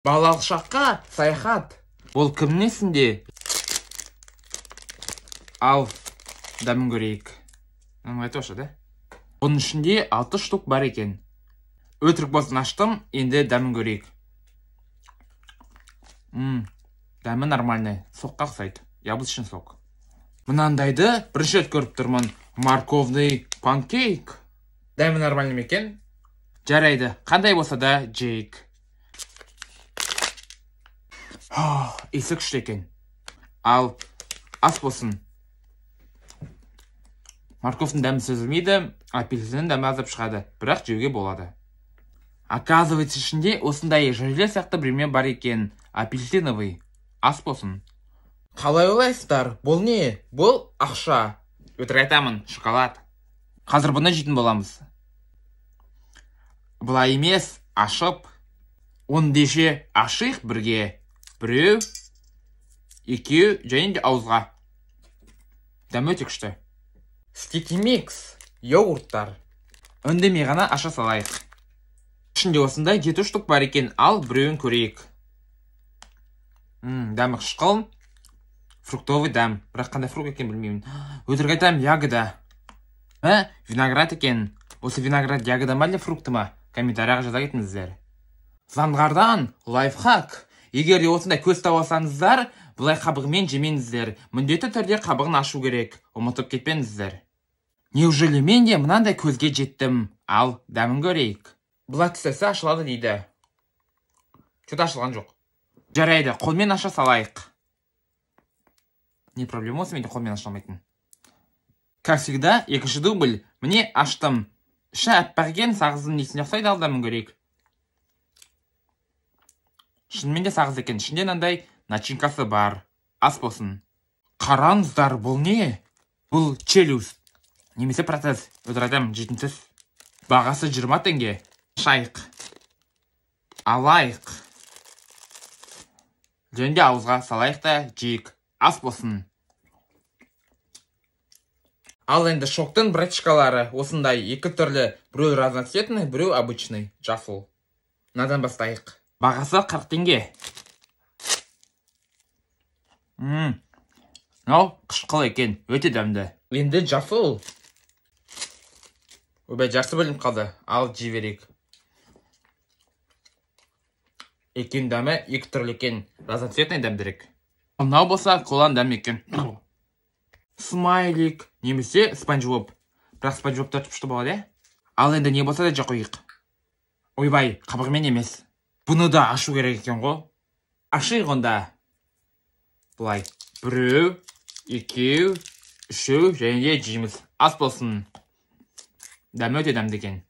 Балалық шаққа саяхат. Ол кімнің есінде? Ал дәмін көрейік. Айтушы да? Оның ішінде 6 штук бар екен. Өтірік болсын аштым, енді дәмін көрейік. Дәмі нормальный, соққа ұқсайды. Яблочный сок. Мынандайды бірінші рет көріп тұрмын. Морковный панкейк. Дәмі нормальный ме екен? Жарайды, қандай болса да жейік. Иісі күшті екен. Ал ас болсын. Морковтың дәмі сезілмейді, апельсиннің дәмі азып шығады, бірақ жеуге болады. Оказывается, ішінде осындай желе сияқты біреме бар екен. Апельсиновый. Ас болсын. Қалай ойлайсыздар? Бұл не? Бұл ақша. Өтірік айтамын, шоколад. Қазір бұны жейтін боламыз. Бұлай емес, ашып. Ондеше ашық бірге. Біреу, екеу, және де ауызға. Дәмі өте күшті. Стики микс, йогурттар. Үндемей ғана аша салайық. Ішінде осындай 7 штук бар екен, ал біреуін көрейік. Дәмі қышқыл, фруктовый дәм. Бірақ қандай фрукт екен білмеймін. Өтірік айтамын, ягода. Виноград екен. Осы виноград ягода ма, фрукты ма? Комментарияға жаза кетіңіздер. Заңғардан лайфхак. Егер де осындай көз тауасаңыздар, бұлай қабығымен жемеңіздер. Міндетті түрде қабығын ашу керек. Ұмытып кетпеңіздер. Неужели мен де мынандай көзге жеттім? Ал дәмін көрейік. Бұлай тістесі ашылады дейді. Что-то ашылған жоқ. Жарайды, қолмен аша салайық. Не проблема осы, менде қолмен ашылмайтын. Как всегда, екінші дубль. Міне аштым. Іші әппақ екен, сағыздың несіне ұқсайды, ал дәмін көрейік. Шынымен де сағыз екен. Ішінде мынандай начинкасы бар. Ас болсын. Қараңыздар, бұл не? Бұл челюст. Немесе протез. Өтірік айтамын, жейтін түс. Бағасы 20 теңге. Шайық. Алайық. Және де ауызға салайық та жейік. Ас болсын. Ал енді шоктың братишкалары осындай 2 түрлі. Біреу разноцветный, біреу обычный. Жасыл. Надан бастайық. Бағасы 40 теңге. Қышқыл екен, өте дәмді. Енді жасыл. Өбәй, жақсы бөлім қалды. Ал жей берейік. Екен дәмі 2 түрлі екен. Разноцветный дәмдірек. Мынау болса колан дәм екен. Смайлик. Немесе спанч боб. Бірақ спанч боб тартып күшті болады. Ал енді не болса да жақ қойық. Ойбай, қабығымен емес. Бұны да ашу керек екен ғой. Ашайық онда. Бұлай. Біреу, екеу, үшеу, және де жейміз. Ас болсын. Дәмі өте дәмді екен.